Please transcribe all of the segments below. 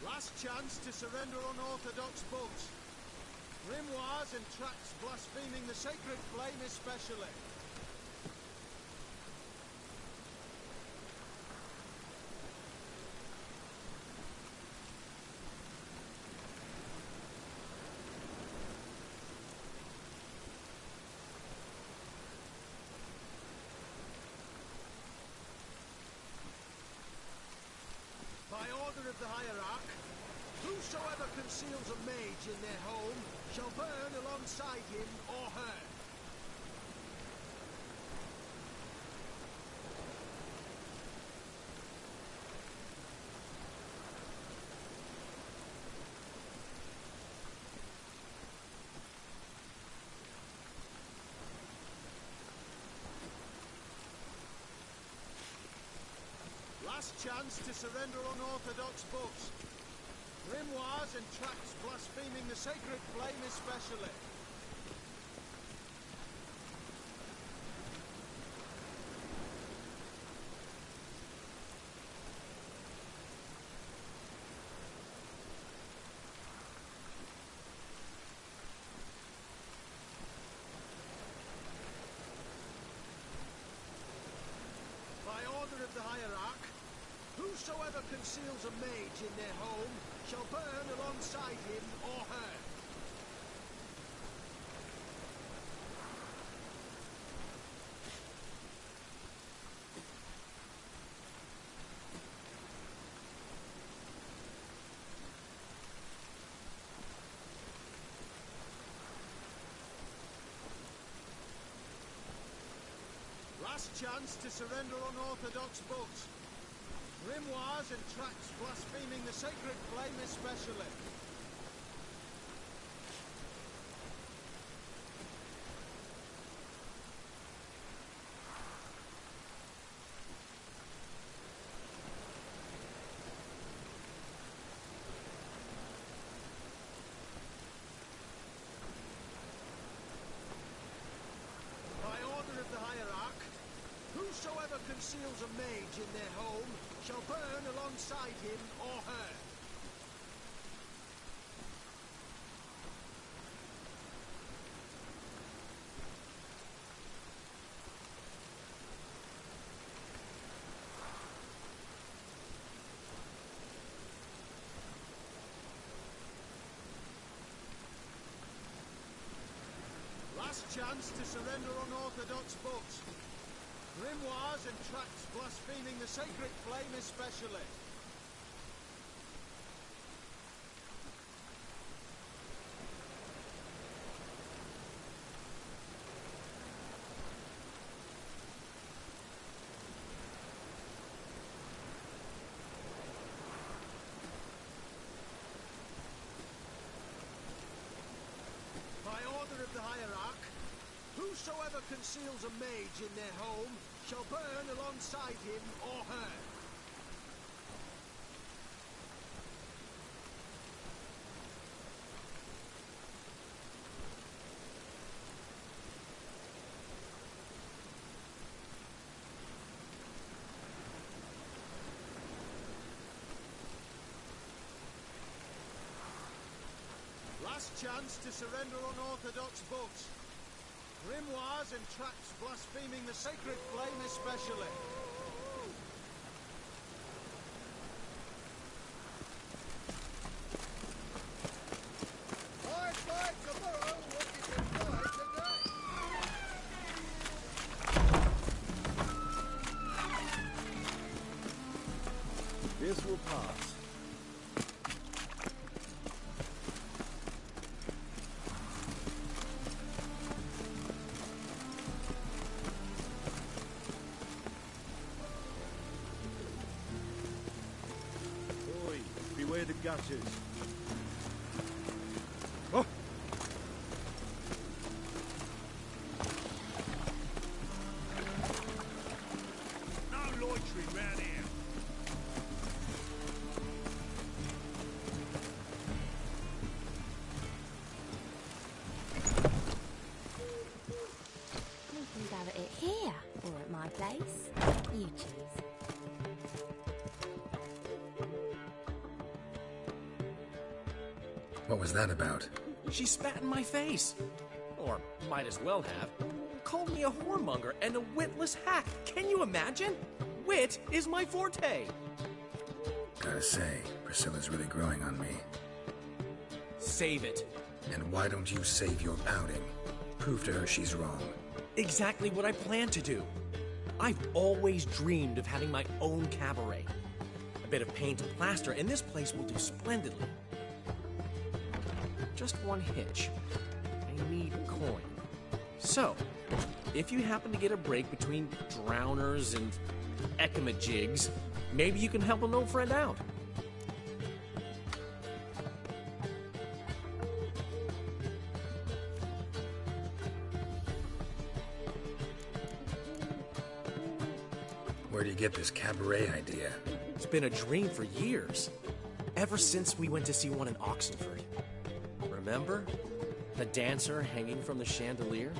Last chance to surrender unorthodox books. Grimoires and tracts blaspheming the sacred flame especially. By order of the hierarch, whosoever conceals a mage in their home shall burn alongside him or her. Last chance to surrender unorthodox books. Grimoires and tracts blaspheming the sacred flame especially. By order of the hierarch, whosoever conceals a mage in their home shall burn alongside him or her. Last chance to surrender unorthodox books. Grimoires and tracts blaspheming the sacred flame especially. By order of the hierarch, whosoever conceals a mage in their home shall burn alongside him or her. Last chance to surrender unorthodox books. Grimoires and tracts blaspheming the sacred flame especially. By order of the hierarch, whosoever conceals a mage in their home shall burn alongside him or her. Last chance to surrender unorthodox books. Grimoires and tracts blaspheming the sacred flame especially. I fight tomorrow what you can fight today. This will pass. Beware the gutters. Oh! No loitering round here. We can gather it here, or at my place. You choose. What was that about? She spat in my face. Or might as well have. Called me a whoremonger and a witless hack. Can you imagine? Wit is my forte. Gotta say, Priscilla's really growing on me. Save it. And why don't you save your pouting? Prove to her she's wrong. Exactly what I plan to do. I've always dreamed of having my own cabaret. A bit of paint and plaster, and this place will do splendidly. Just one hitch. I need coin. So, if you happen to get a break between drowners and ecamajigs, maybe you can help an old friend out. Where do you get this cabaret idea? It's been a dream for years. Ever since we went to see one in Oxenford. Remember? The dancer hanging from the chandelier?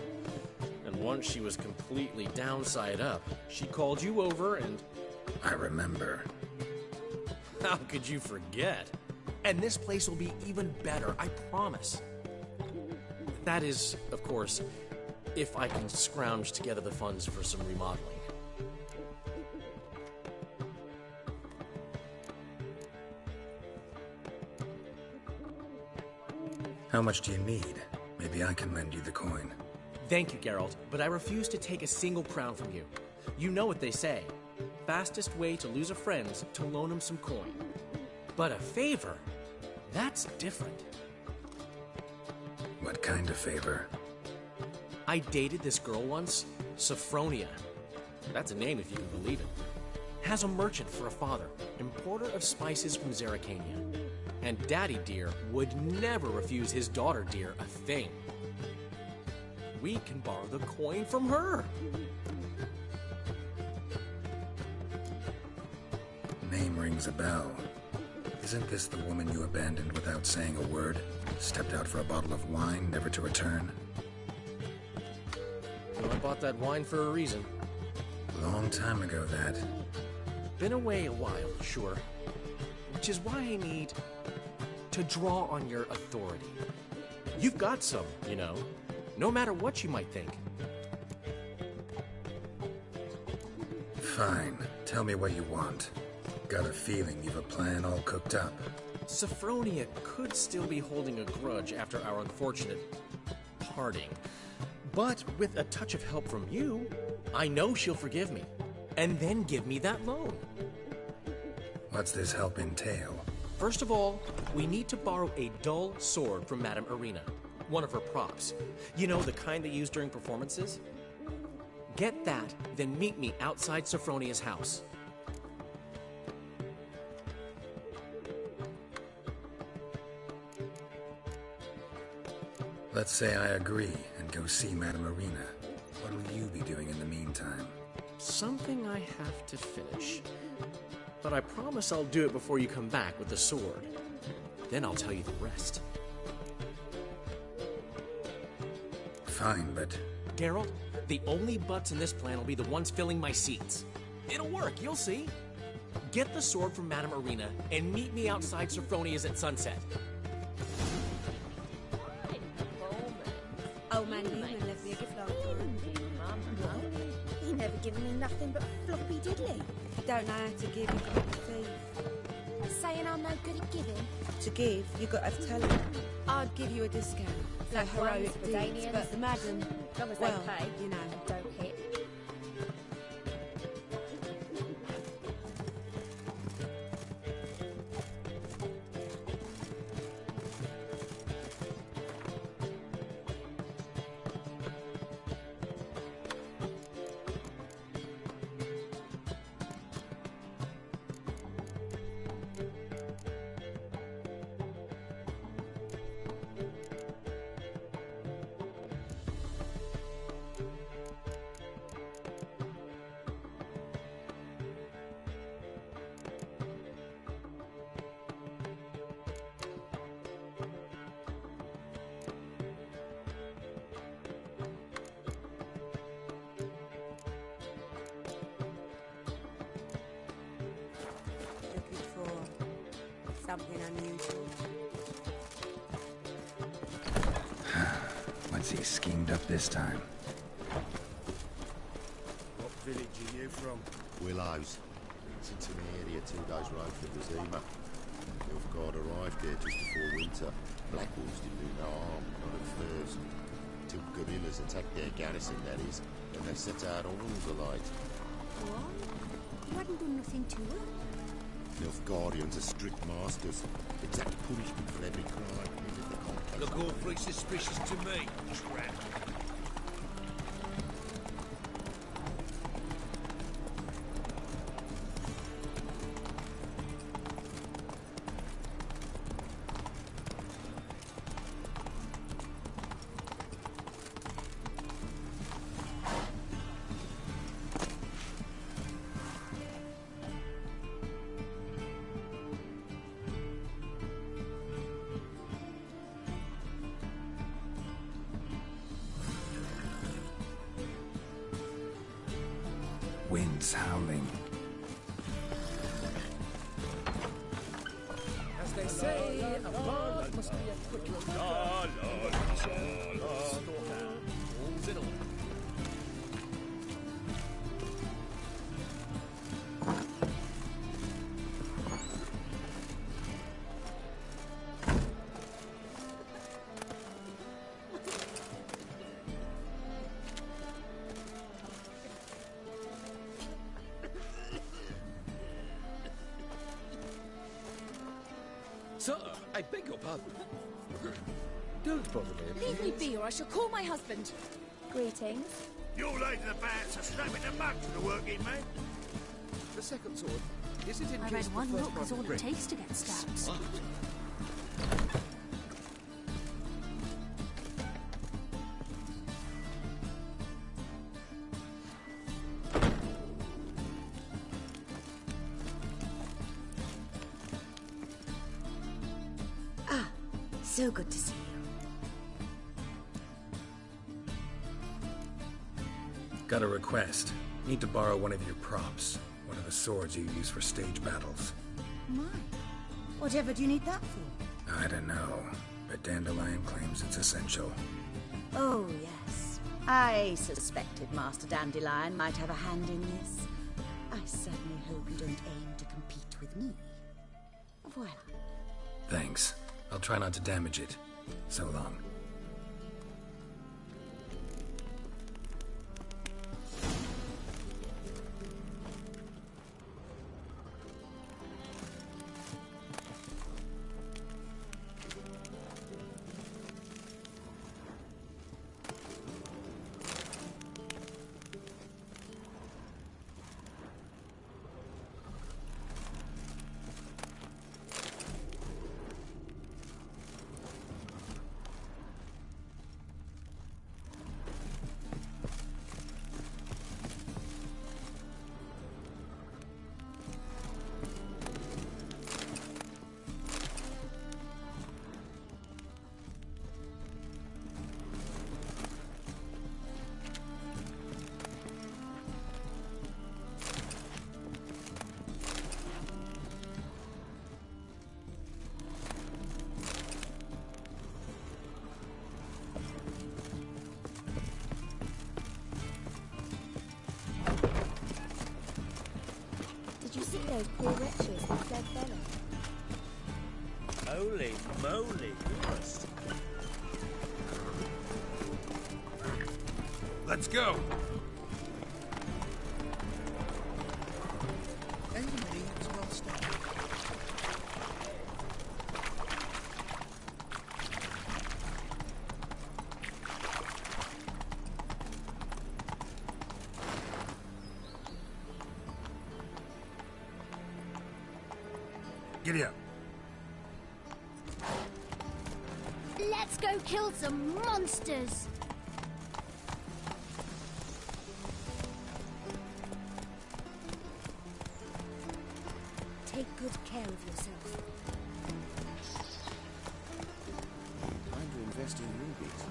And once she was completely downside up, she called you over and... I remember. How could you forget? And this place will be even better, I promise. That is, of course, if I can scrounge together the funds for some remodeling. How much do you need? Maybe I can lend you the coin. Thank you, Geralt, but I refuse to take a single crown from you. You know what they say. Fastest way to lose a friend's to loan him some coin. But a favor? That's different. What kind of favor? I dated this girl once, Sophronia. That's a name if you can believe it. Has a merchant for a father, importer of spices from Zerrikania. And Daddy Dear would never refuse his daughter Dear a thing. We can borrow the coin from her. Name rings a bell. Isn't this the woman you abandoned without saying a word? Stepped out for a bottle of wine, never to return? Well, I bought that wine for a reason. Long time ago, that. Been away a while, sure. Which is why I need to draw on your authority. You've got some, you know, no matter what you might think. Fine. Tell me what you want. Got a feeling you've a plan all cooked up. Sophronia could still be holding a grudge after our unfortunate parting. But with a touch of help from you, I know she'll forgive me. And then give me that loan. What's this help entail? First of all, we need to borrow a dull sword from Madame Irina, one of her props. You know, the kind they use during performances? Get that, then meet me outside Sophronia's house. Let's say I agree and go see Madame Irina. What will you be doing in the meantime? Something I have to finish. But I promise I'll do it before you come back with the sword. Then I'll tell you the rest. Fine, but... Geralt, the only butts in this plan will be the ones filling my seats. It'll work, you'll see. Get the sword from Madame Irina and meet me outside Sophronia's at sunset. Old man Newman left me a gift last time. He never given me nothing but floppy diddly. If you don't know how to give, you got to thieve. Saying I'm no good at giving. To give, you got to have talent. I'd give you a discount. No Like heroic ones, deeds, Danians. but the madam, As long as well, they pay you know. and don't hit. Looking for something unusual. What's he schemed up this time? What village are you from? Willows. It's into the area 2 days' road from the Zima. Nilfgaard arrived there just before winter. Black Wolves didn't do no harm, not at first. Till guerrillas attacked their garrison, that is, and they set out all the light. What? You hadn't done nothing to her? Nilfgaardians are strict masters. Exact punishment for every crime. Even if they can't catch Look them. awfully suspicious to me, tramp. Winds howling. As they say, a bard must be a quick All's in order. Sir, I beg your pardon. Don't bother me. Leave me be, or I shall call my husband. Greetings. You're late in the band, so snap in the mug to the working man. The second sword. Is it in I case read the one first look is one all it breaks? takes to get stabbed. Smart. Ah, so good to see you. Got a request. Need to borrow one of your props. One of the swords you use for stage battles. My. Whatever do you need that for? I don't know, but Dandelion claims it's essential. Oh, yes. I suspected Master Dandelion might have a hand in this. I certainly hope you don't aim to compete with me. Voila. Thanks. I'll try not to damage it. So long. Did you see those poor wretches that fled Velen? Holy moly, Christ. Let's go. Enemy is well stocked. Giddy up. Let's go kill some monsters! Take good care of yourself. Time to invest in rubies.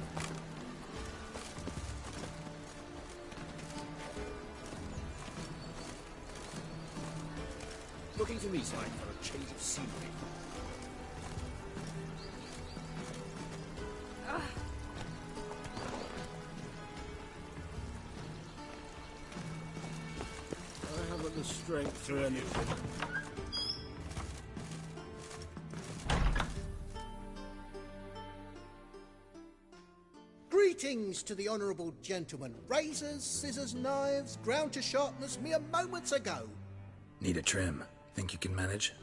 Looking for me, side for a change of scenery. strength for anything. Greetings to the honourable gentleman. Razors, scissors, knives, ground to sharpness mere moments ago. Need a trim. Think you can manage?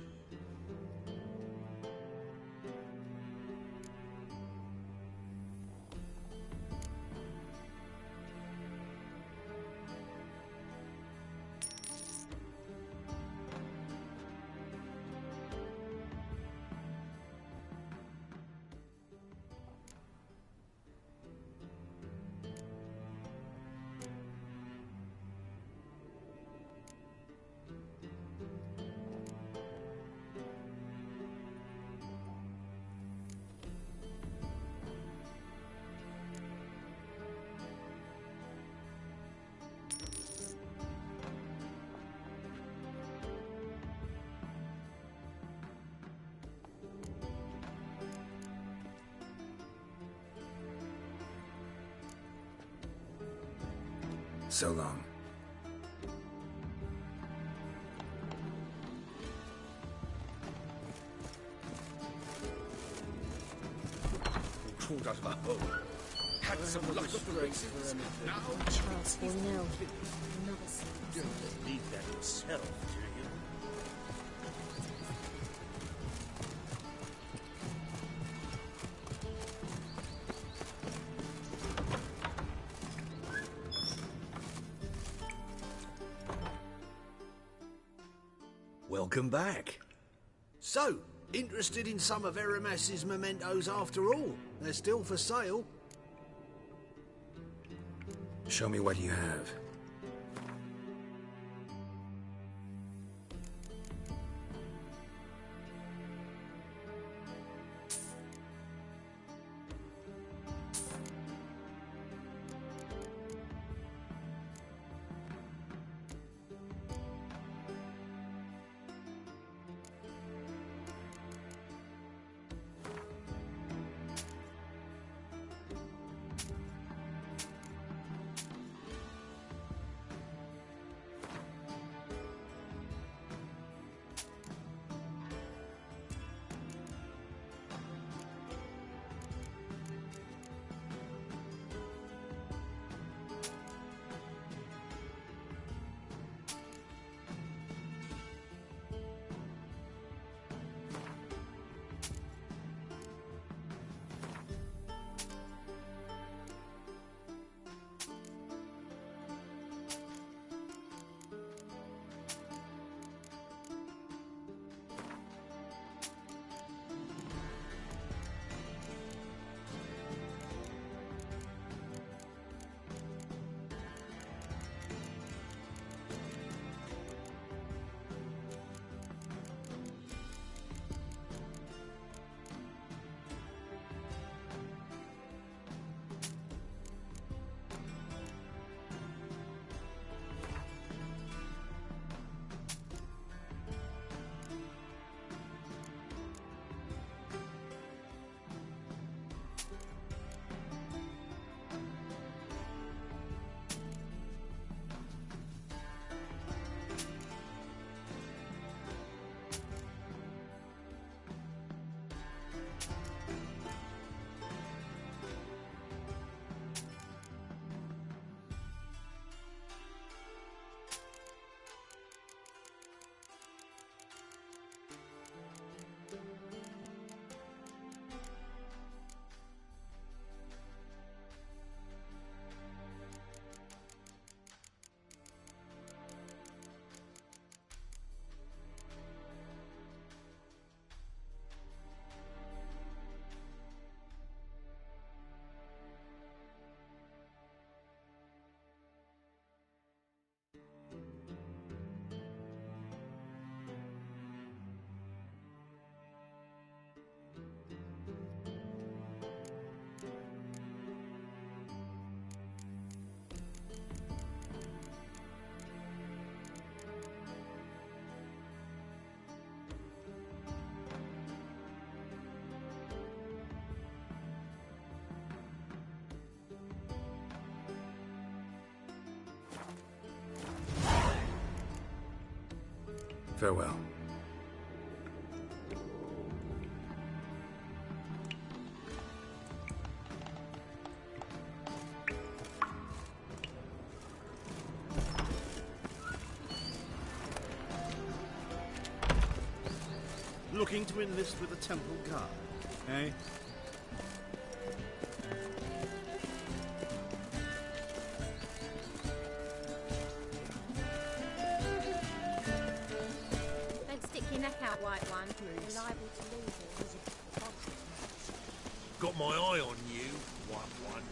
So long. Crawled out of a hole. Had some luck with the races. Now Charles falling ill. Another You don't need that yourself, do you? Welcome back. So, interested in some of Aramas's mementos after all? They're still for sale. Show me what you have. Farewell. Looking to enlist with the Temple Guard, eh? Don't stick your neck out, White One. You're liable to lose it. Got my eye on you, White One.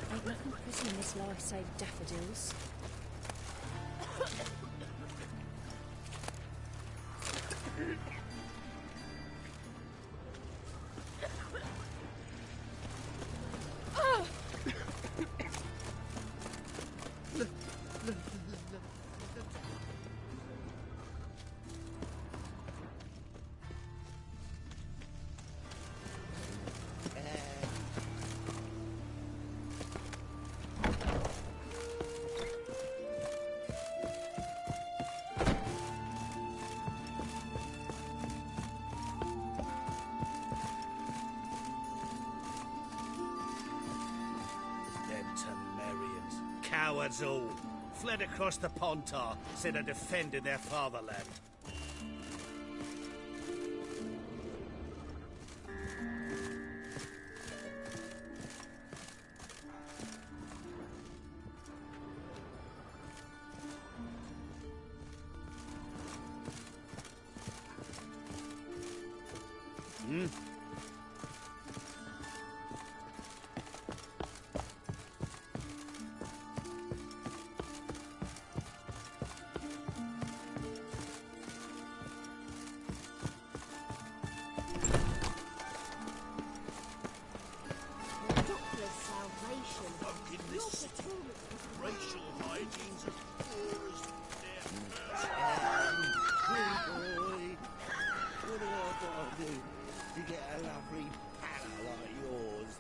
Ain't nothing pretty in this life save daffodils. Cowards all. Fled across the Pontar, said they defended their fatherland. Racial hygiene's as poor as Boy, what do I gotta do to get a lovely palace like yours?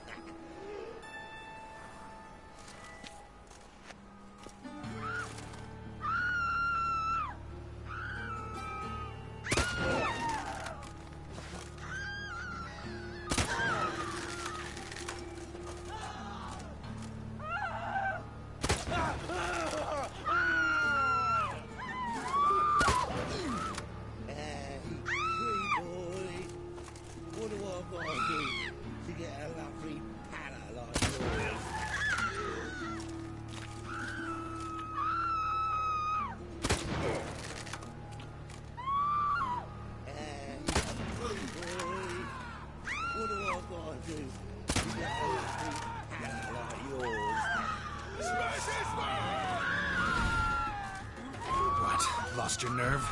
What? Lost your nerve?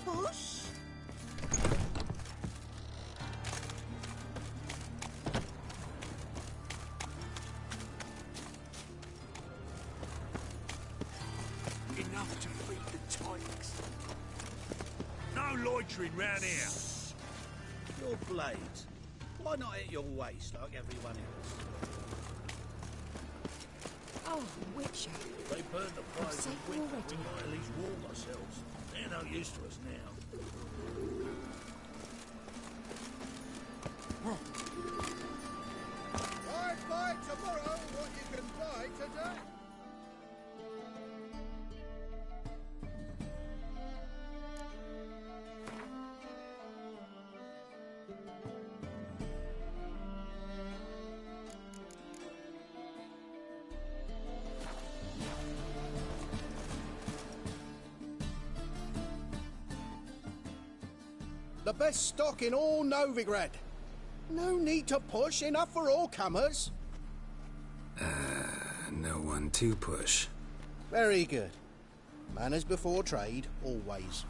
Push. enough to feed the tykes. No loitering round here. Your blades. Why not at your waist like everyone else? Oh, Witcher. They burned the fires safe and we already. might at least warm ourselves. They're no use to us now. Why buy tomorrow what you can buy today? The best stock in all Novigrad. No need to push, enough for all comers. No one to push. Very good. Manners before trade, always.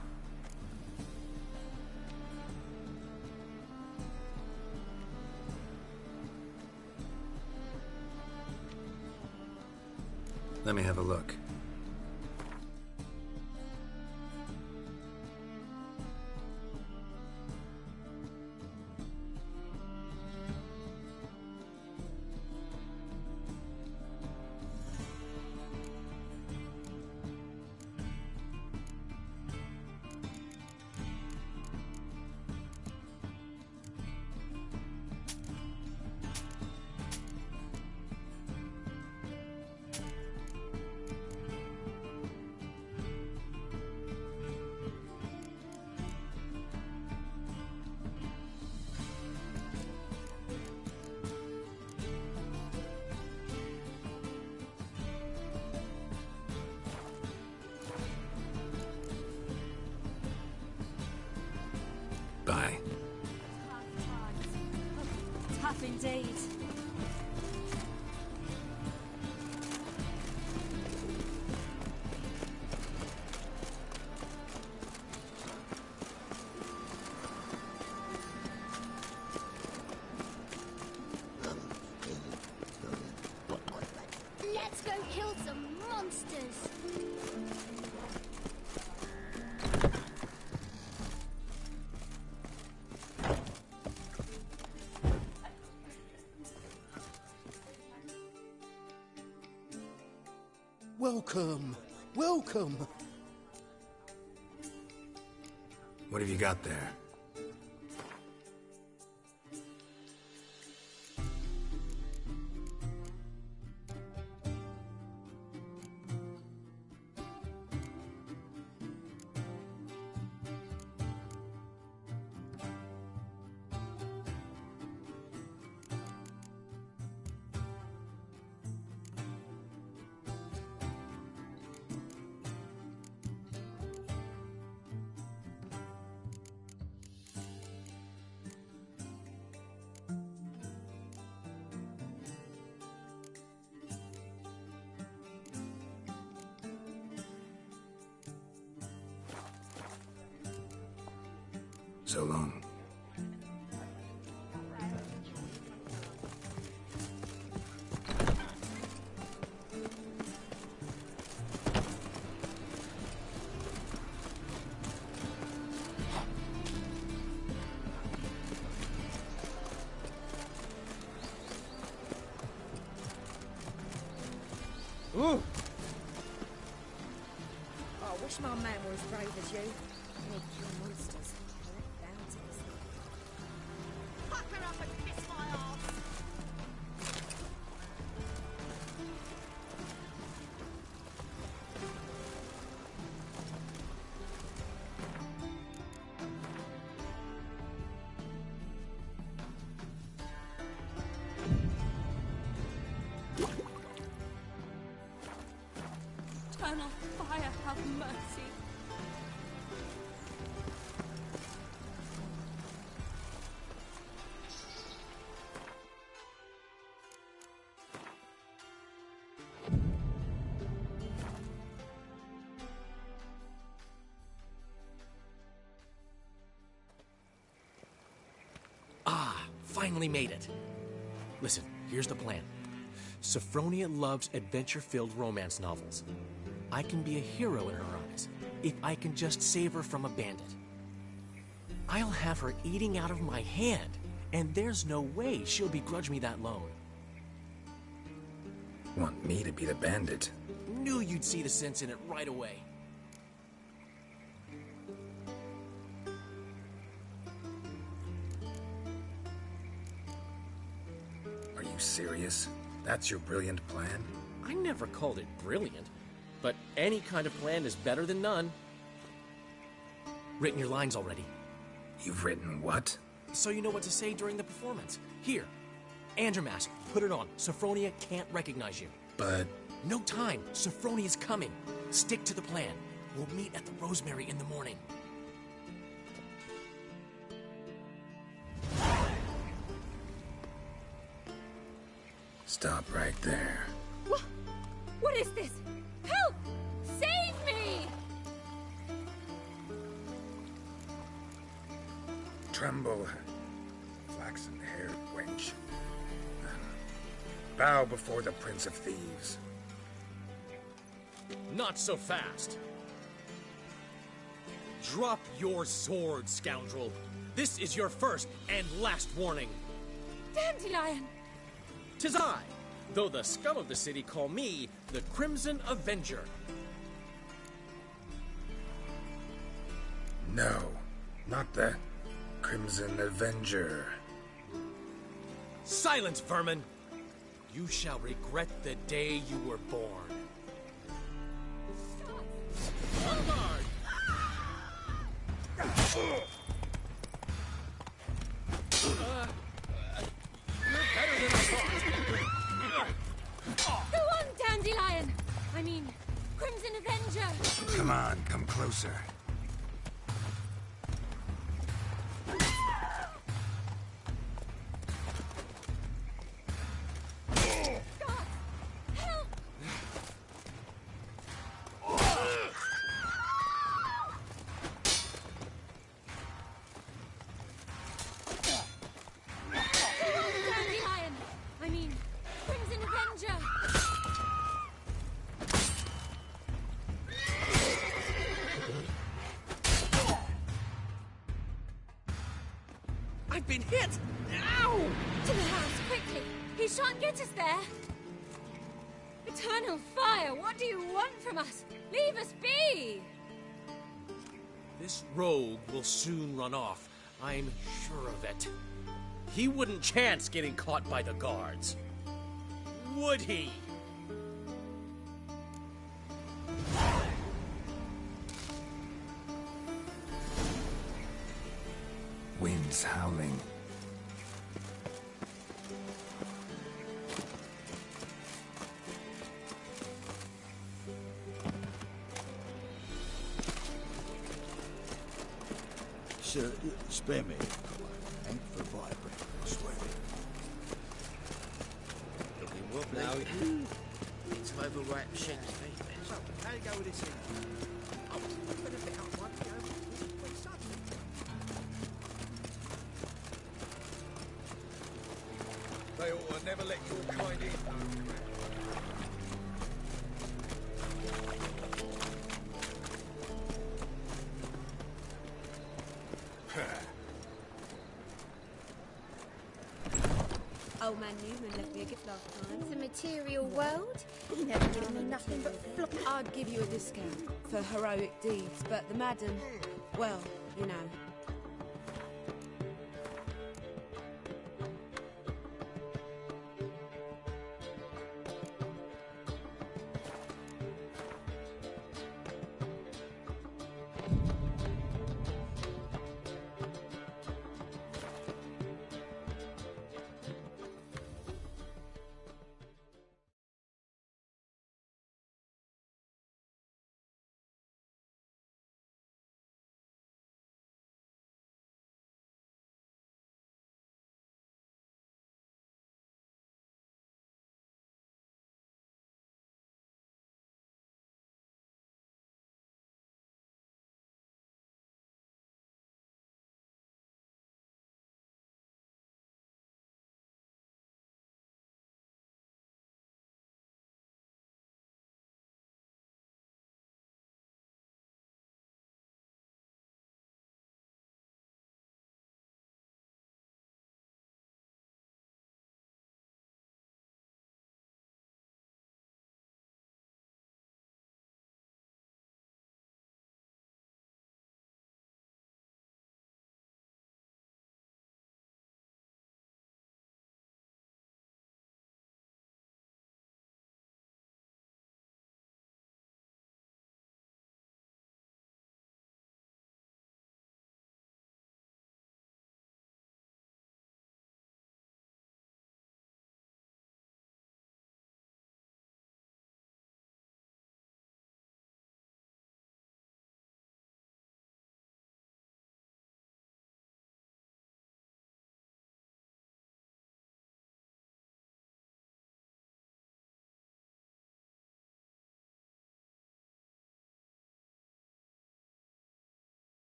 Let me have a look. Bye. Tough indeed. Let's go kill some monsters. Welcome, welcome. What have you got there? So long. Ooh. Oh, I wish my man were as brave as you. He'd kill monsters, collect bounties. Pucker up and kiss my ass. Eternal fire, have mercy. Finally made it. Listen, here's the plan. Sophronia loves adventure-filled romance novels. I can be a hero in her eyes if I can just save her from a bandit. I'll have her eating out of my hand, And there's no way she'll begrudge me that loan. Want me to be the bandit? Knew you'd see the sense in it right away. Are you serious? That's your brilliant plan? I never called it brilliant, but any kind of plan is better than none. Written your lines already. You've written what? So you know what to say during the performance. Here, and your mask. Put it on. Sophronia can't recognize you. But... No time. Sophronia's coming. Stick to the plan. We'll meet at the Rosemary in the morning. Stop right there. What is this? Help! Save me! Tremble, flaxen-haired wench. Bow before the Prince of Thieves. Not so fast. Drop your sword, scoundrel. This is your first and last warning. Dandelion! 'Tis I, though the scum of the city call me the Crimson Avenger. No, not the Crimson Avenger. Silence, vermin! You shall regret the day you were born. On guard! You're better than I thought. Go on, Dandelion! I mean, Crimson Avenger! Come on, come closer. I've been hit! Ow! To the house, quickly! He shan't get us there! Eternal fire, what do you want from us? Leave us be! This rogue will soon run off. I'm sure of it. He wouldn't chance getting caught by the guards. Would he? Wind's howling. Sir, spare me. Thank for vibrating, I swear. Looking wobbly. Need to overwrite the ship's feet. So, how you go with this here? Oh, I'm gonna pick up one, you know, with something. They ought to never let your kind in. Old man Newman left me a gift last time. The material world? He never given me nothing but flop. I'd give you a discount for heroic deeds, but the madam, well, you know.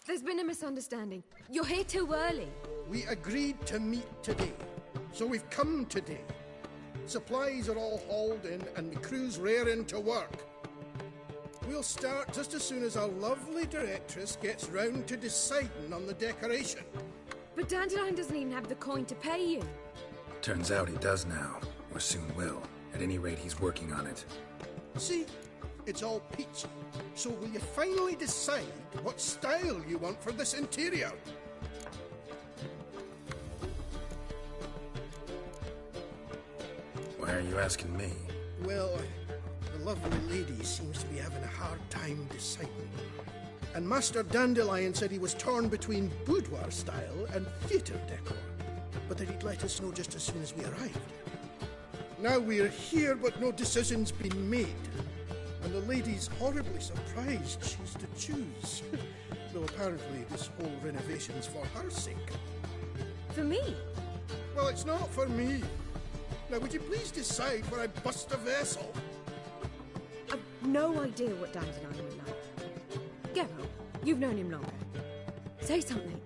There's been a misunderstanding. You're here too early. We agreed to meet today, so we've come today. Supplies are all hauled in and the crew's raring to work. We'll start just as soon as our lovely directress gets round to deciding on the decoration. But Dandelion doesn't even have the coin to pay you. Turns out he does now, or soon will. At any rate, he's working on it. See? It's all peachy. So will you finally decide what style you want for this interior? Why are you asking me? Well, the lovely lady seems to be having a hard time deciding. And Master Dandelion said he was torn between boudoir style and theatre decor, but that he'd let us know just as soon as we arrived. Now we're here, but no decision's been made. And the lady's horribly surprised she's to choose. Though apparently this whole renovation's for her sake. For me? Well, it's not for me. Now, would you please decide where I bust a vessel? I've no idea what Dandelion would like. Geralt, you've known him longer. Say something.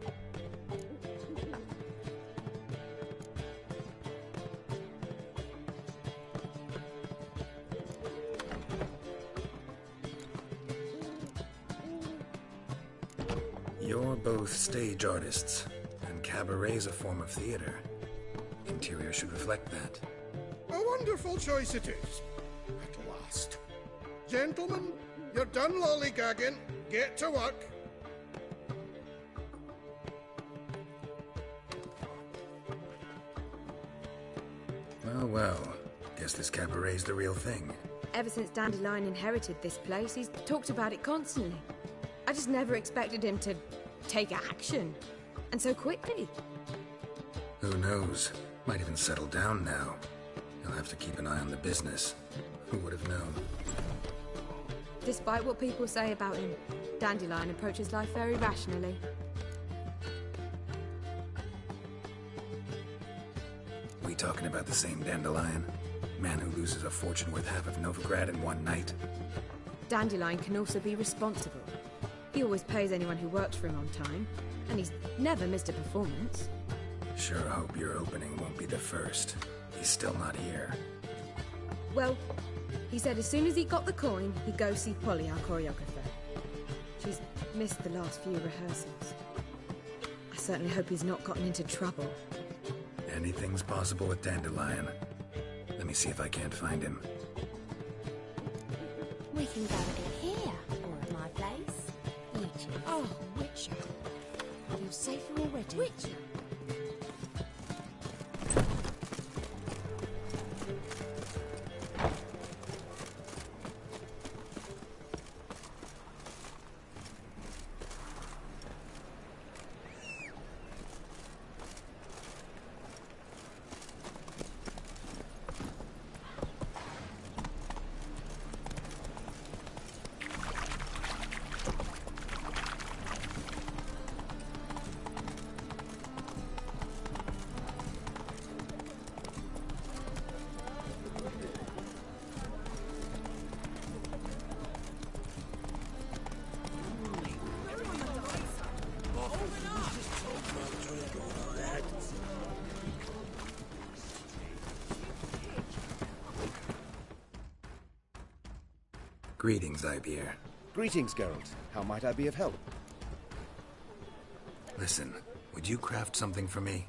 You're both stage artists, and cabaret's a form of theater. Interior should reflect that. A wonderful choice it is. At last. Gentlemen, you're done lollygagging. Get to work. Well, well. Guess this cabaret's the real thing. Ever since Dandelion inherited this place, he's talked about it constantly. I just never expected him to take action. And so quickly. Who knows? Might even settle down now. He'll have to keep an eye on the business. Who would have known? Despite what people say about him, Dandelion approaches life very rationally. We talking about the same Dandelion? Man who loses a fortune worth half of Novigrad in one night? Dandelion can also be responsible. He always pays anyone who works for him on time, and he's never missed a performance. Sure hope your opening won't be the first. He's still not here. Well, he said as soon as he got the coin, he'd go see Polly, our choreographer. She's missed the last few rehearsals. I certainly hope he's not gotten into trouble. Anything's possible with Dandelion. Let me see if I can't find him. We can go at it here, or at my place. Witcher. Oh, Witcher. I feel safer already. Witcher? Greetings, Ibeer. Greetings, Geralt. How might I be of help? Listen, would you craft something for me?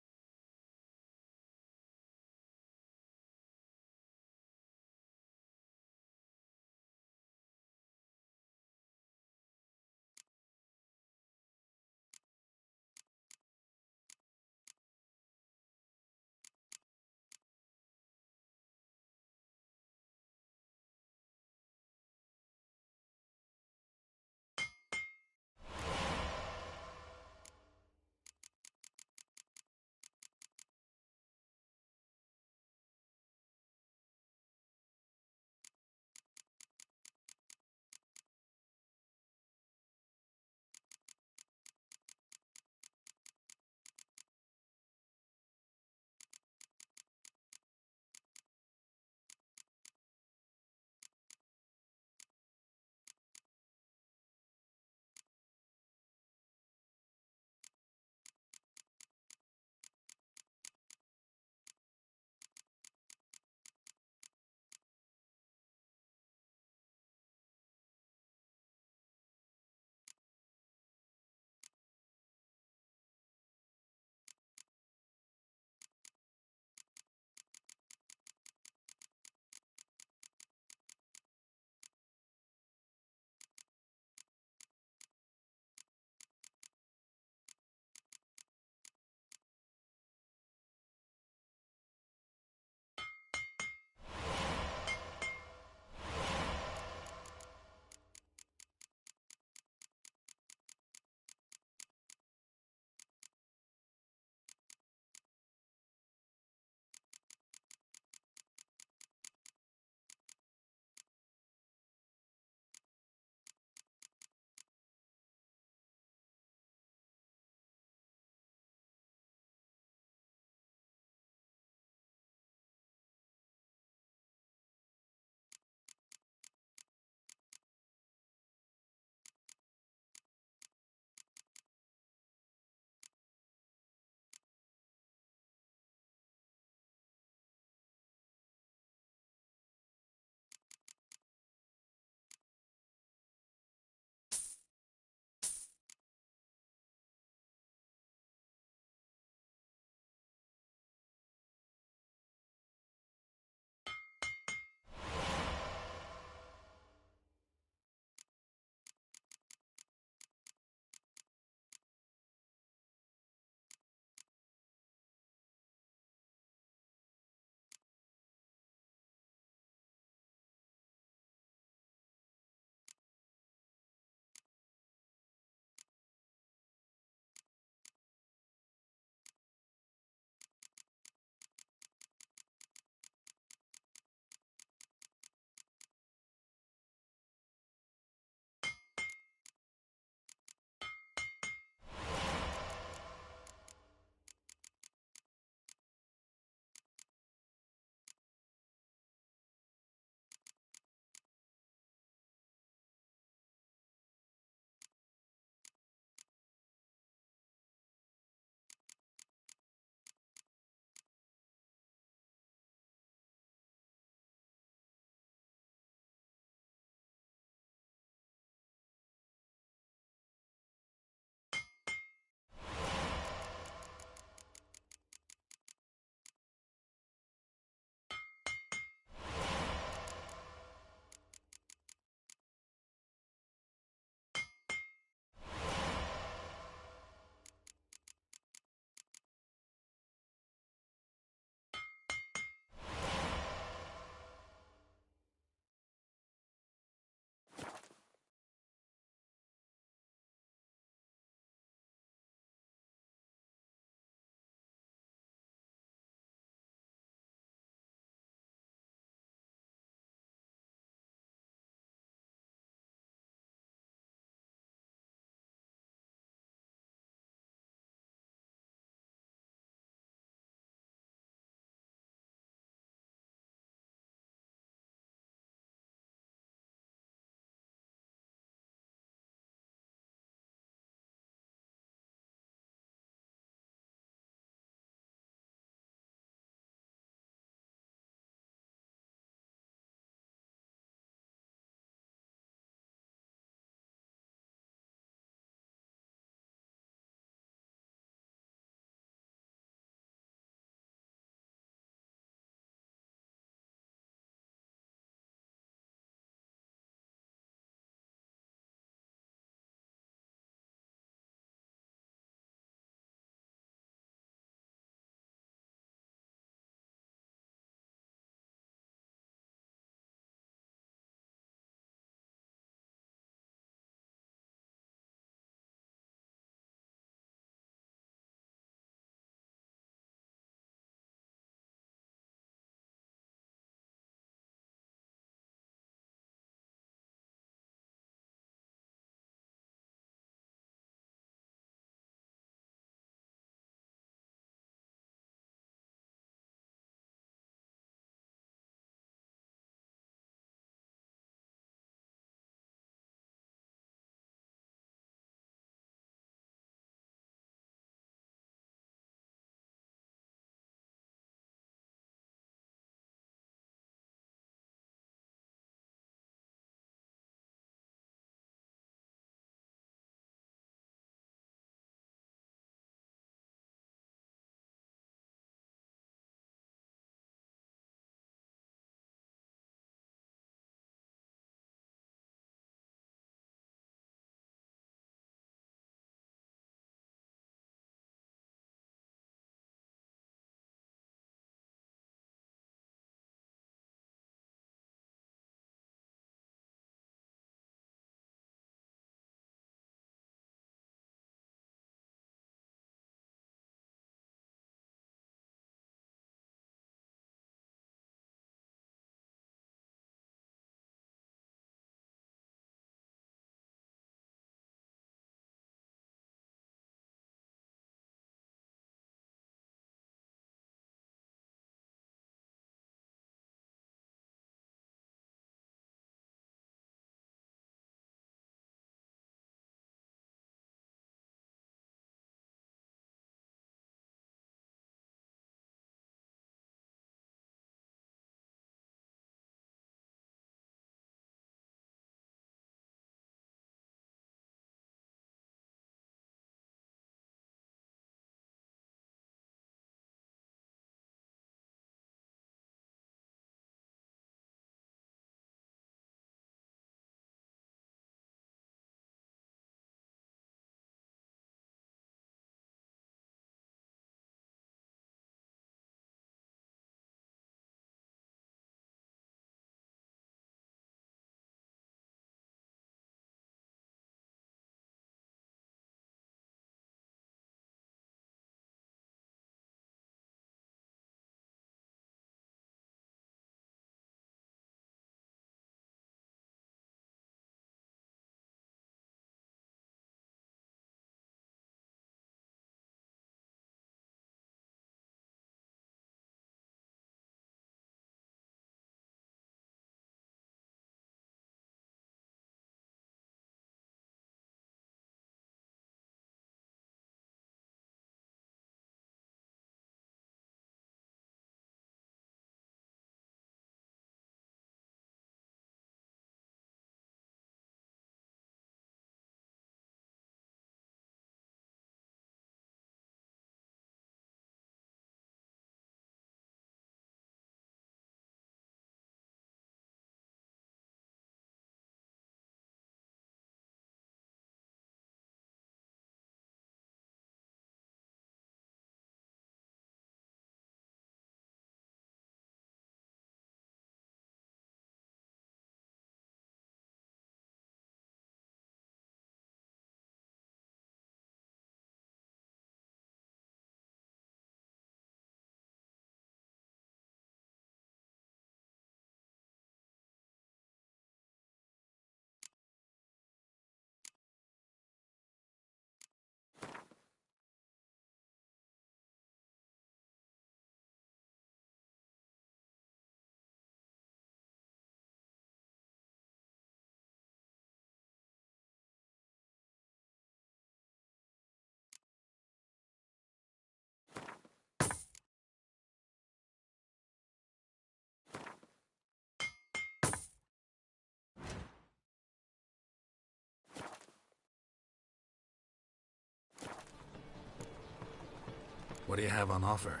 What do you have on offer?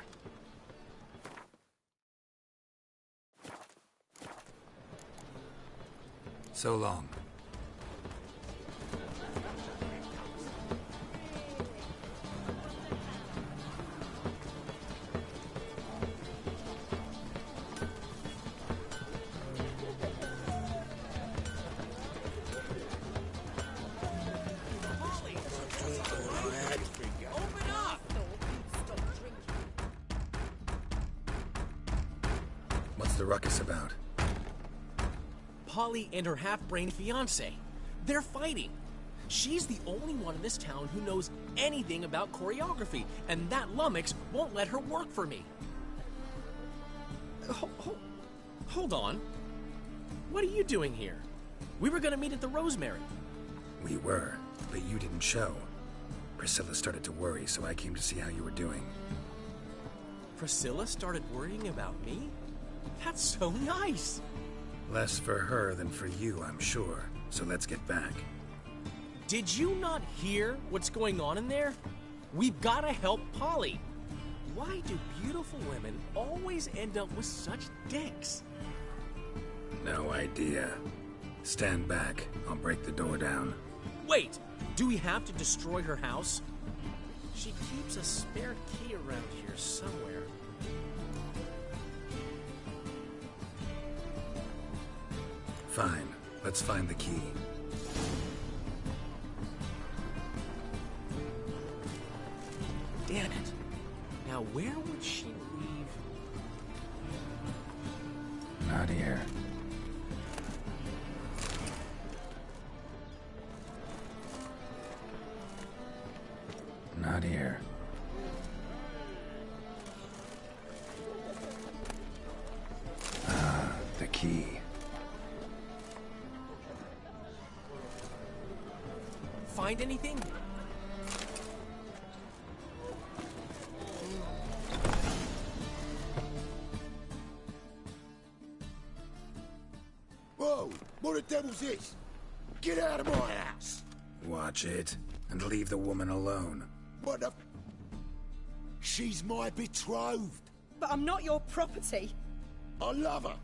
So long. What's the ruckus about? Polly and her half-brained fiancé. They're fighting. She's the only one in this town who knows anything about choreography, and that lummox won't let her work for me. Hold on. What are you doing here? We were gonna meet at the Rosemary. We were, but you didn't show. Priscilla started to worry, so I came to see how you were doing. Priscilla started worrying about me? That's so nice! Less for her than for you, I'm sure. So let's get back. Did you not hear what's going on in there? We've gotta help Polly. Why do beautiful women always end up with such dicks? No idea. Stand back. I'll break the door down. Wait! Do we have to destroy her house? She keeps a spare key around here somewhere. Fine. Let's find the key. Damn it. Now where would she leave? Not here. Not here. Ah, the key. Find anything? Whoa! What the devil's this? Get out of my house! Watch it, and leave the woman alone. What the... She's my betrothed. But I'm not your property. I love her.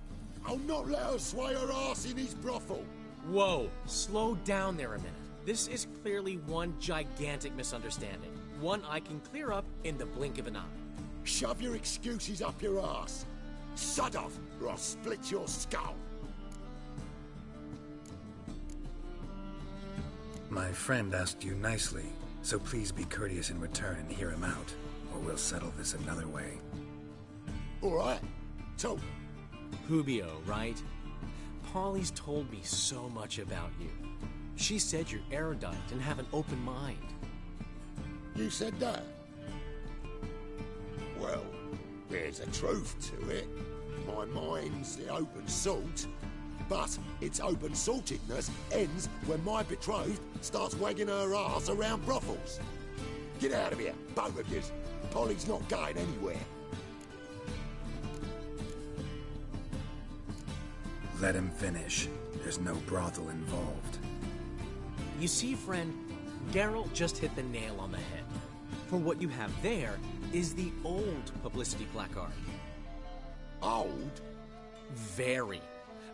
I'll not let her sway her ass in his brothel. Whoa, slow down there a minute. This is clearly one gigantic misunderstanding. One I can clear up in the blink of an eye. Shove your excuses up your ass. Sod off, or I'll split your skull. My friend asked you nicely, so please be courteous in return and hear him out, or we'll settle this another way. All right, talk. Hubio, right? Polly's told me so much about you. She said you're erudite and have an open mind. You said that? Well, there's a truth to it. My mind's the open salt, but its open saltedness ends when my betrothed starts wagging her ass around brothels. Get out of here, both of yous. Polly's not going anywhere. Let him finish. There's no brothel involved. You see, friend, Geralt just hit the nail on the head. For what you have there is the old publicity placard. Old? Very.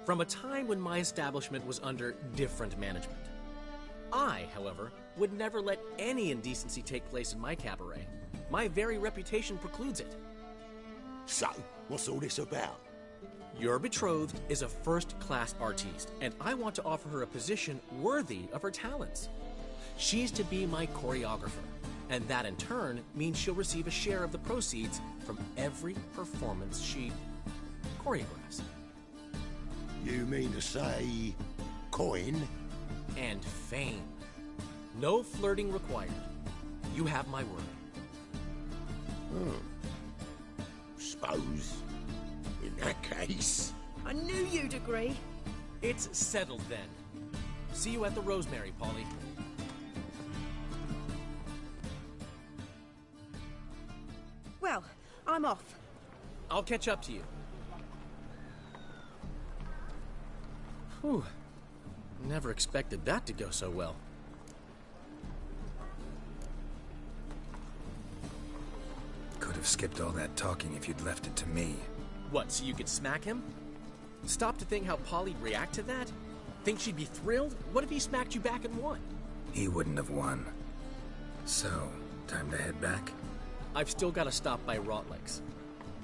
From a time when my establishment was under different management. I, however, would never let any indecency take place in my cabaret. My very reputation precludes it. So, what's all this about? Your betrothed is a first-class artiste, and I want to offer her a position worthy of her talents. She's to be my choreographer, and that in turn means she'll receive a share of the proceeds from every performance she choreographs. You mean to say... coin? And fame. No flirting required. You have my word. Suppose... in that case... I knew you'd agree. It's settled then. See you at the Rosemary, Polly. Well, I'm off. I'll catch up to you. Whew. Never expected that to go so well. Could have skipped all that talking if you'd left it to me. What, so you could smack him? Stop to think how Polly'd react to that? Think she'd be thrilled? What if he smacked you back and won? He wouldn't have won. So, time to head back? I've still got to stop by Rotlick's.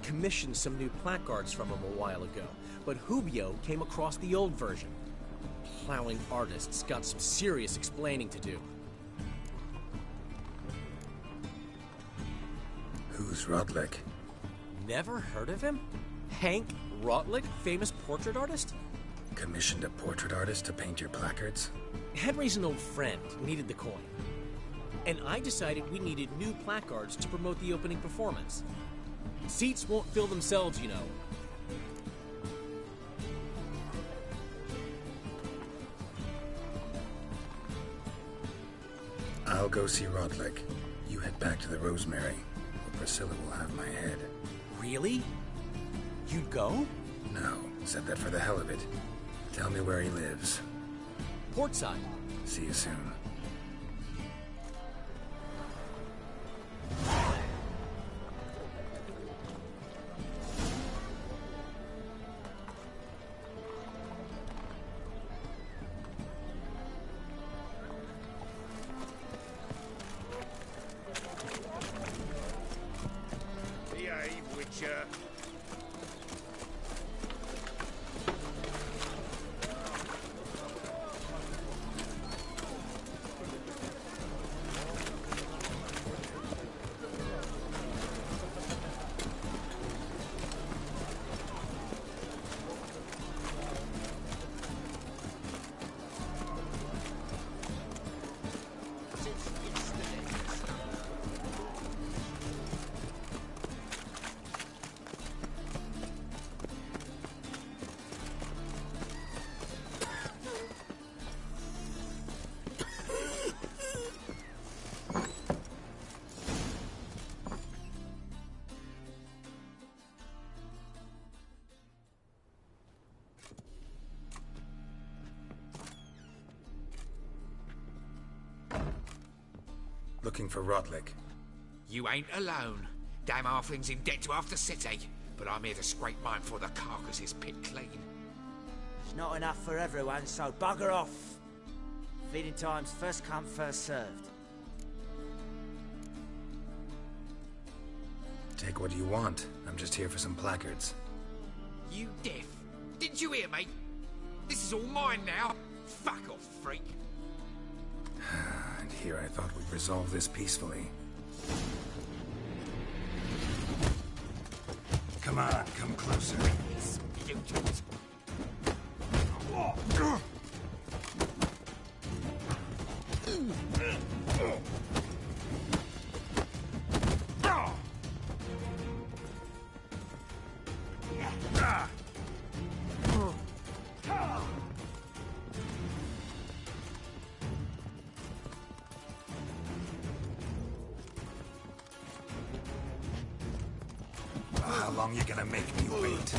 Commissioned some new placards from him a while ago, but Hubio came across the old version. Plowing artists got some serious explaining to do. Who's Rotlick? Never heard of him? Hank Rotlick, famous portrait artist? Commissioned a portrait artist to paint your placards? Henry's an old friend, needed the coin. And I decided we needed new placards to promote the opening performance. Seats won't fill themselves, you know. I'll go see Rotlick. You head back to the Rosemary, where Priscilla will have my head. Really? You'd go? No, said that for the hell of it. Tell me where he lives. Portside. See you soon. Behave, Witcher. Looking for Rotlick. You ain't alone. Damn halfling's in debt to half the city. But I'm here to scrape mine for the carcass's pit clean. It's not enough for everyone, so bugger off. Feeding time's first come, first served. Take what you want. I'm just here for some placards. You deaf? Didn't you hear me? This is all mine now. Fuck off, freak. And here I thought we'd resolve this peacefully. Come on, come closer. How long you gonna make me wait?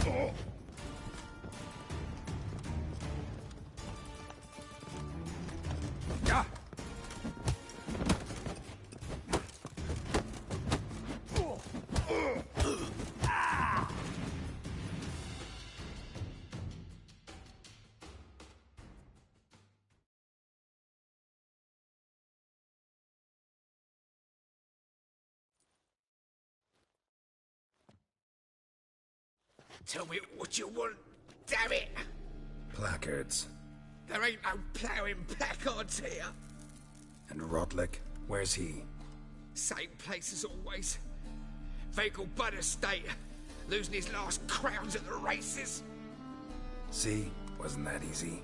Tell me what you want, damn it! Placards. There ain't no ploughing placards here. And Rotlick, where's he? Same place as always. Vehicle Bud Estate. Losing his last crowns at the races. See? Wasn't that easy?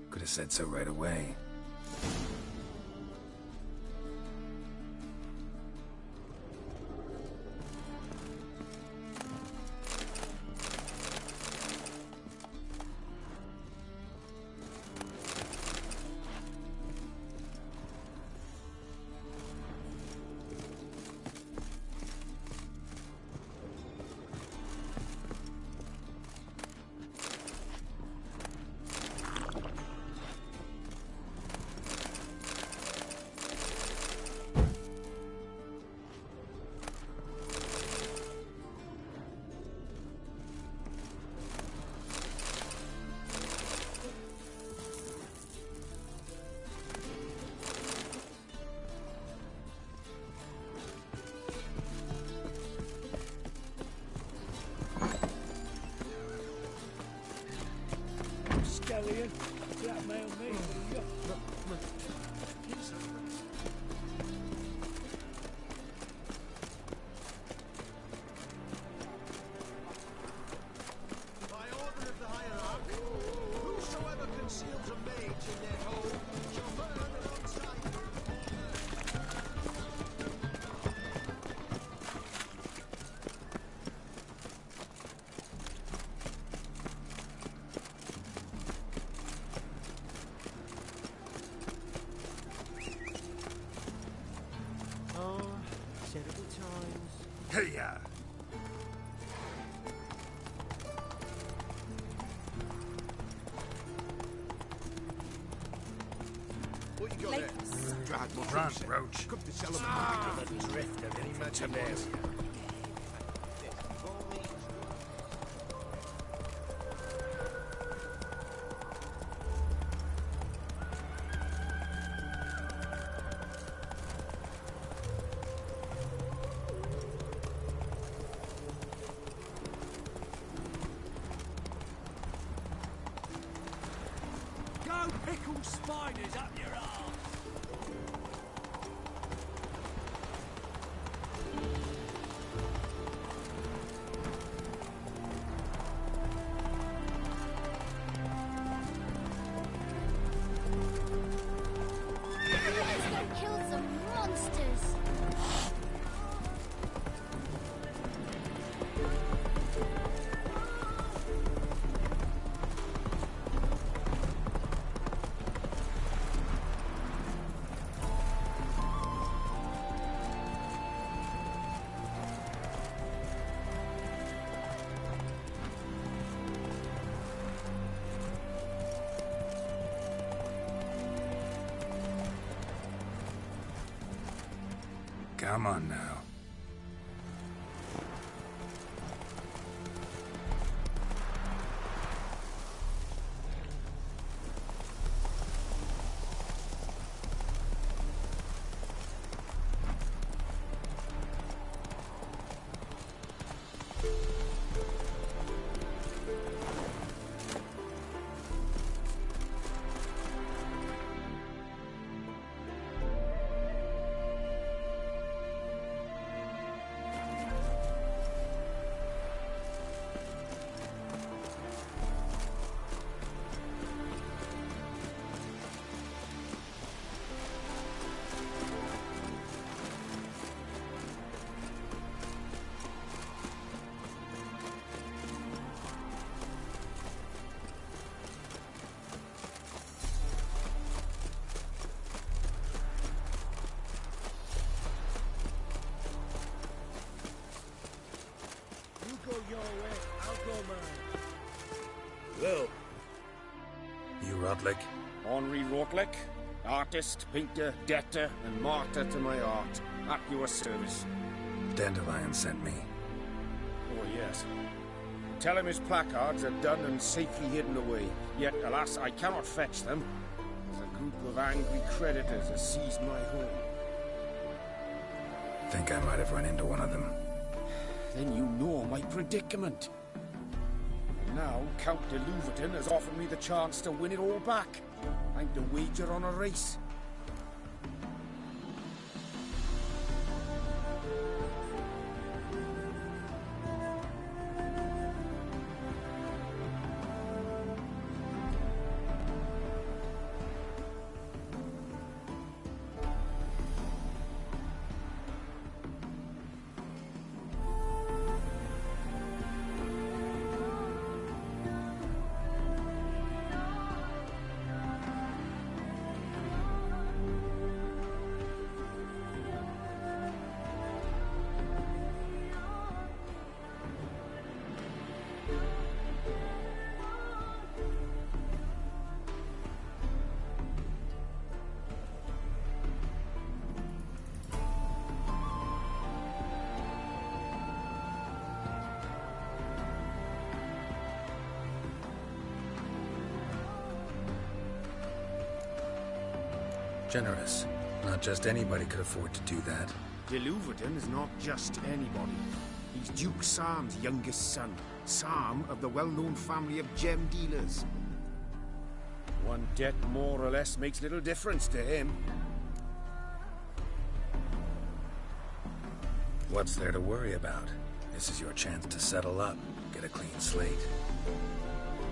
Could have said so right away. Hey-ya! What you got there? Drag my Run, Roach. Cook the cellar The drift of it. Go pickle spiders up your arse! Let's go kill some monsters. Come on now. Go your way, I'll go mine. Well, You Rodlick? Henri Rotlick, artist, painter, debtor, and martyr to my art, at your service. Dandelion sent me. Oh, yes. Tell him his placards are done and safely hidden away. Yet, alas, I cannot fetch them, as a group of angry creditors has seized my home. Think I might have run into one of them. Then you know my predicament. Now, Count de Louverton has offered me the chance to win it all back. I'm to wager on a race. Generous. Not just anybody could afford to do that. De Louverton is not just anybody. He's Duke Sam's youngest son. Sam of the well-known family of gem dealers. One debt more or less makes little difference to him. What's there to worry about? This is your chance to settle up, get a clean slate.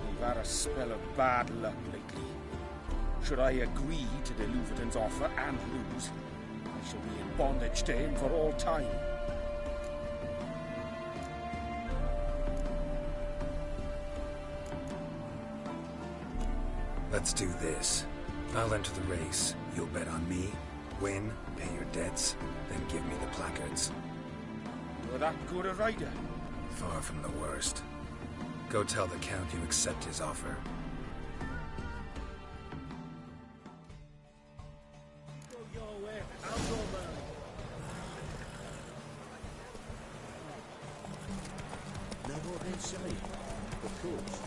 We've had a spell of bad luck lately. Should I agree to de Louverton's offer and lose, I shall be in bondage to him for all time. Let's do this. I'll enter the race. You'll bet on me, win, pay your debts, then give me the placards. You're that good a rider? Far from the worst. Go tell the Count you accept his offer. Go your way, I'll go mine. No more inside, of course.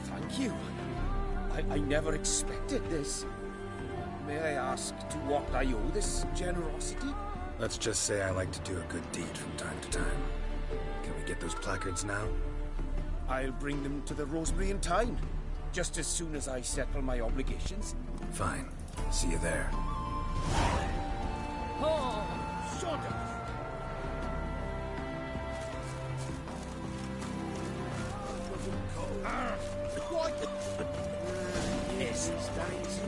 Thank you. I never expected this. May I ask to what I owe this generosity? Let's just say I like to do a good deed from time to time. Can we get those placards now? I'll bring them to the Rosemary in time, just as soon as I settle my obligations. Fine. See you there. Oh, sod off. Yes, these days.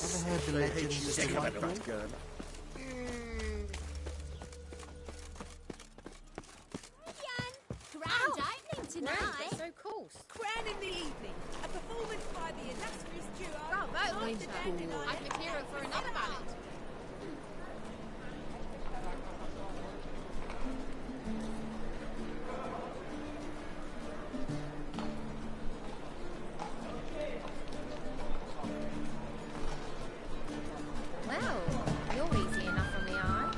Ever heard the legends of the White Wolf? Grand opening tonight. So coarse. Crown in the evening. A performance by the illustrious duo. Bravo, Master Dandelion. I've material for another ballad. Well, you're easy enough on the eye.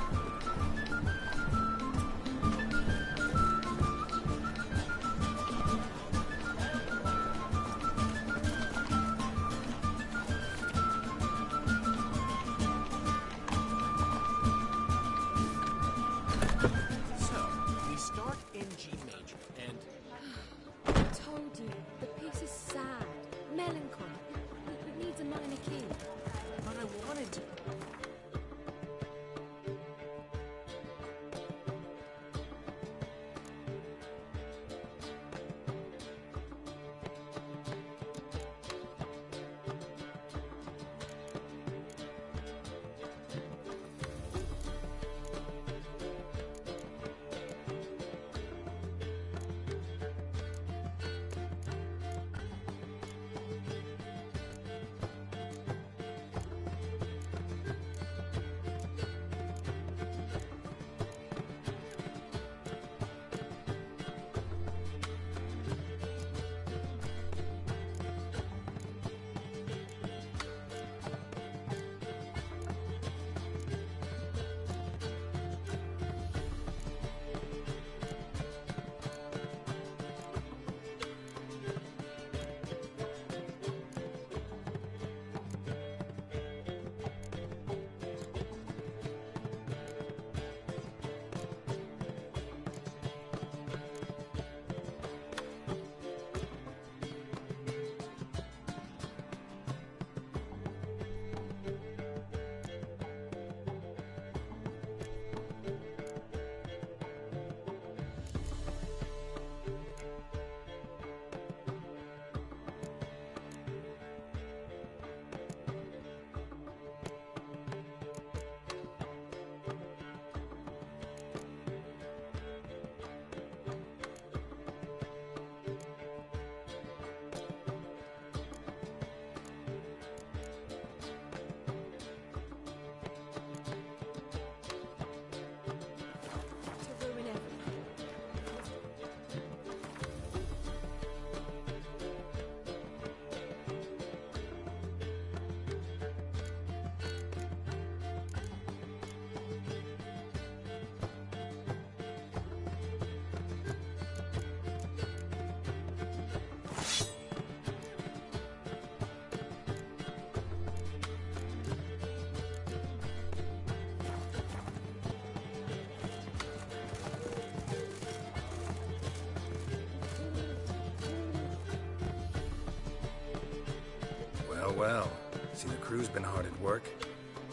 well. See, the crew's been hard at work.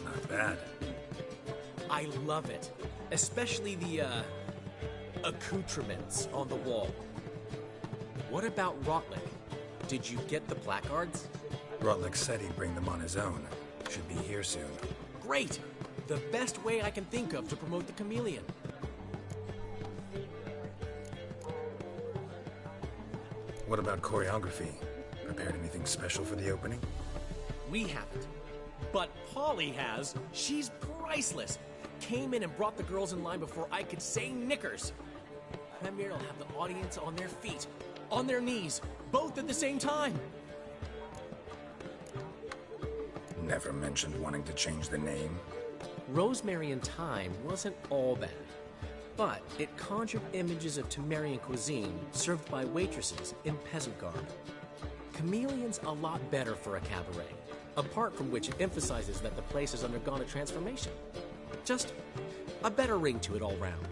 Not bad. I love it. Especially the, accoutrements on the wall. What about Rotlick? Did you get the placards? Rotlick said he'd bring them on his own. Should be here soon. Great! The best way I can think of to promote the chameleon. What about choreography? Prepared anything special for the opening? We haven't. But Polly has. She's priceless. Came in and brought the girls in line before I could say knickers. Premiere will have the audience on their feet, on their knees, both at the same time. Never mentioned wanting to change the name. Rosemary and Thyme wasn't all bad, but it conjured images of Temerian cuisine served by waitresses in peasant garb. Chameleon's a lot better for a cabaret, apart from which it emphasizes that the place has undergone a transformation. Just a better ring to it all round.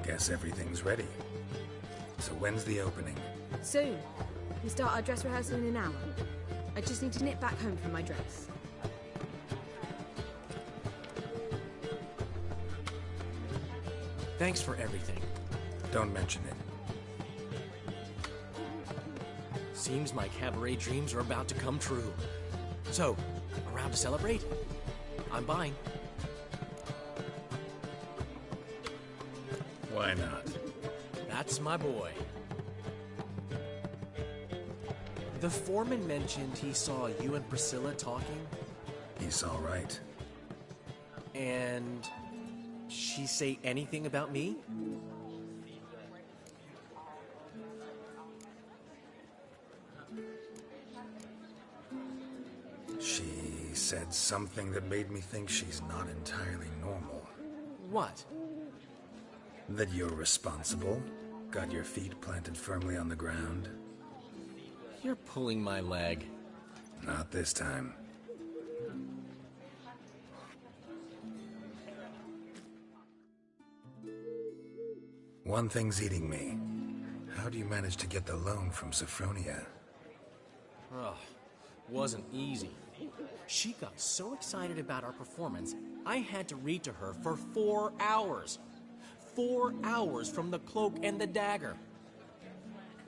Guess everything's ready. So when's the opening? Soon. We start our dress rehearsal in an hour. I just need to nip back home for my dress. Thanks for everything. Don't mention it. Seems my cabaret dreams are about to come true. So, around to celebrate? I'm buying. Why not? That's my boy. The foreman mentioned he saw you and Priscilla talking. He saw right. And she say anything about me? She said something that made me think she's not entirely normal. What? That you're responsible, got your feet planted firmly on the ground. You're pulling my leg. Not this time. One thing's eating me. How do you manage to get the loan from Sophronia? Oh, wasn't easy. She got so excited about our performance, I had to read to her for 4 hours. 4 hours from the Cloak and the Dagger.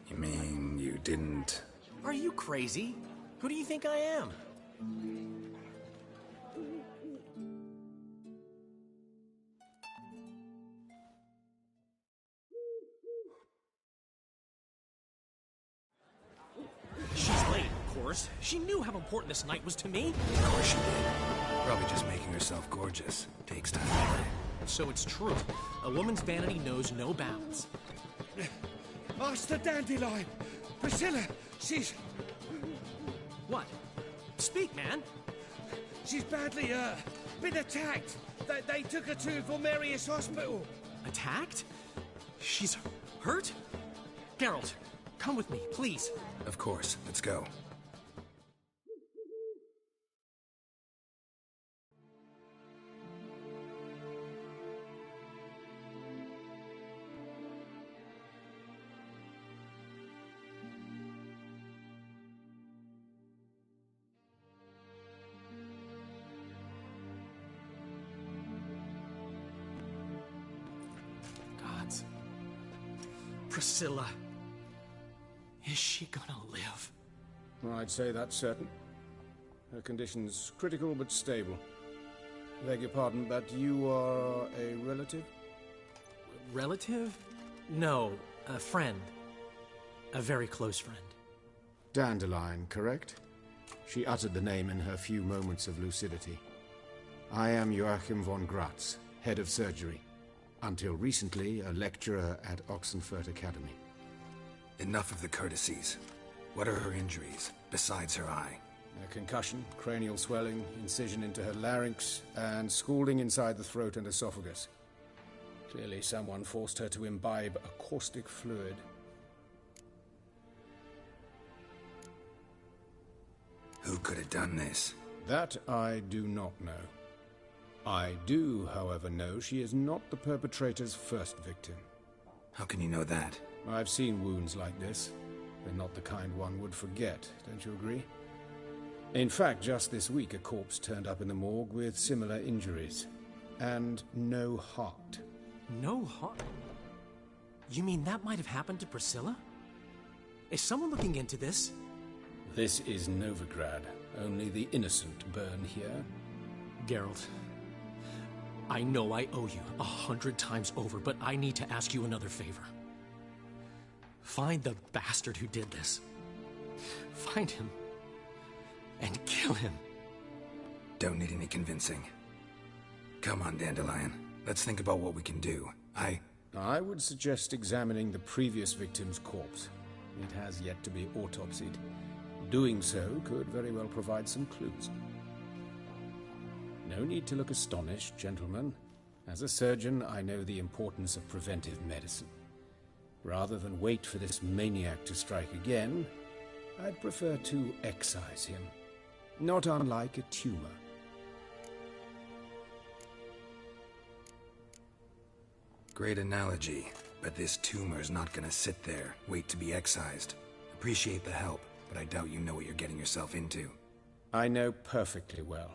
You mean you didn't... Are you crazy? Who do you think I am? She's late, of course. She knew how important this night was to me. Of course she did. Probably just making herself gorgeous. Takes time. So it's true. A woman's vanity knows no bounds. Master Dandelion! Priscilla, she's... What? Speak, man. She's badly, been attacked. They took her to Vulmerius Hospital. Attacked? She's hurt? Geralt, come with me, please. Of course. Let's go. Priscilla. Is she gonna live? I'd say that's certain. Her condition's critical but stable. Beg your pardon, but you are a relative? Relative? No, a friend. A very close friend. Dandelion, correct? She uttered the name in her few moments of lucidity. I am Joachim von Gratz, head of surgery. Until recently, a lecturer at Oxenfurt Academy. Enough of the courtesies. What are her injuries, besides her eye? A concussion, cranial swelling, incision into her larynx, and scalding inside the throat and esophagus. Clearly someone forced her to imbibe a caustic fluid. Who could have done this? That I do not know. I do, however, know she is not the perpetrator's first victim. How can you know that? I've seen wounds like this. They're not the kind one would forget, don't you agree? In fact, just this week a corpse turned up in the morgue with similar injuries. And no heart. No heart? You mean that might have happened to Priscilla? Is someone looking into this? This is Novigrad. Only the innocent burn here. Geralt, I know I owe you 100 times over, but I need to ask you another favor. Find the bastard who did this. Find him. And kill him. Don't need any convincing. Come on, Dandelion. Let's think about what we can do. I would suggest examining the previous victim's corpse. It has yet to be autopsied. Doing so could very well provide some clues. No need to look astonished, gentlemen. As a surgeon, I know the importance of preventive medicine. Rather than wait for this maniac to strike again, I'd prefer to excise him. Not unlike a tumor. Great analogy, but this tumor's not gonna sit there, wait to be excised. Appreciate the help, but I doubt you know what you're getting yourself into. I know perfectly well,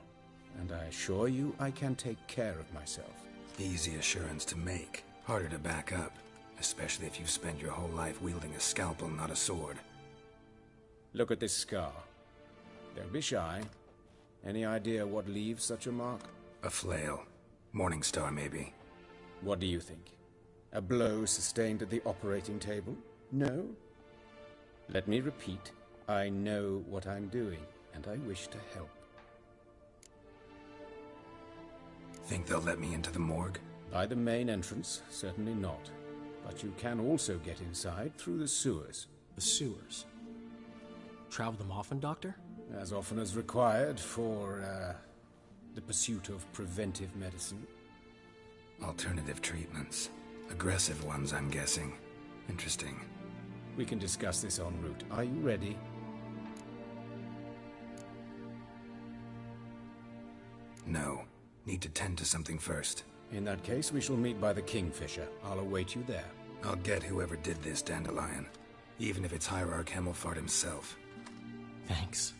and I assure you I can take care of myself. Easy assurance to make, harder to back up, especially if you've spent your whole life wielding a scalpel, not a sword. Look at this scar. Don't be shy. Any idea what leaves such a mark? A flail. Morningstar, maybe. What do you think? A blow sustained at the operating table? No? Let me repeat. I know what I'm doing, and I wish to help. Think they'll let me into the morgue? By the main entrance, certainly not. But you can also get inside through the sewers. The sewers? Travel them often, Doctor? As often as required for, the pursuit of preventive medicine. Alternative treatments. Aggressive ones, I'm guessing. Interesting. We can discuss this en route. Are you ready? No. Need to tend to something first. In that case, we shall meet by the Kingfisher. I'll await you there. I'll get whoever did this, Dandelion. Even if it's Hierarch Hemmelfart himself. Thanks.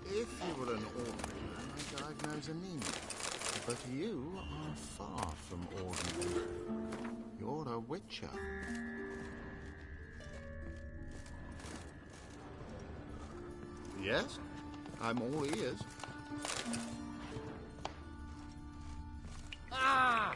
If you were an ordinary man, I'd diagnose anemia. But you are far from ordinary. You're a witcher. Yes, I'm all ears. Ah!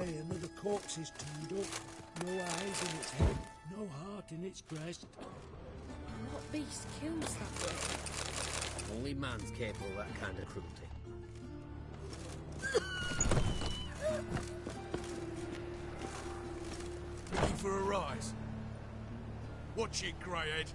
day another corpse is turned up. No eyes in its head, no heart in its breast. What beast kills that way? Only man's capable of that kind of cruelty. Looking for a rise? Watch it, greyhead.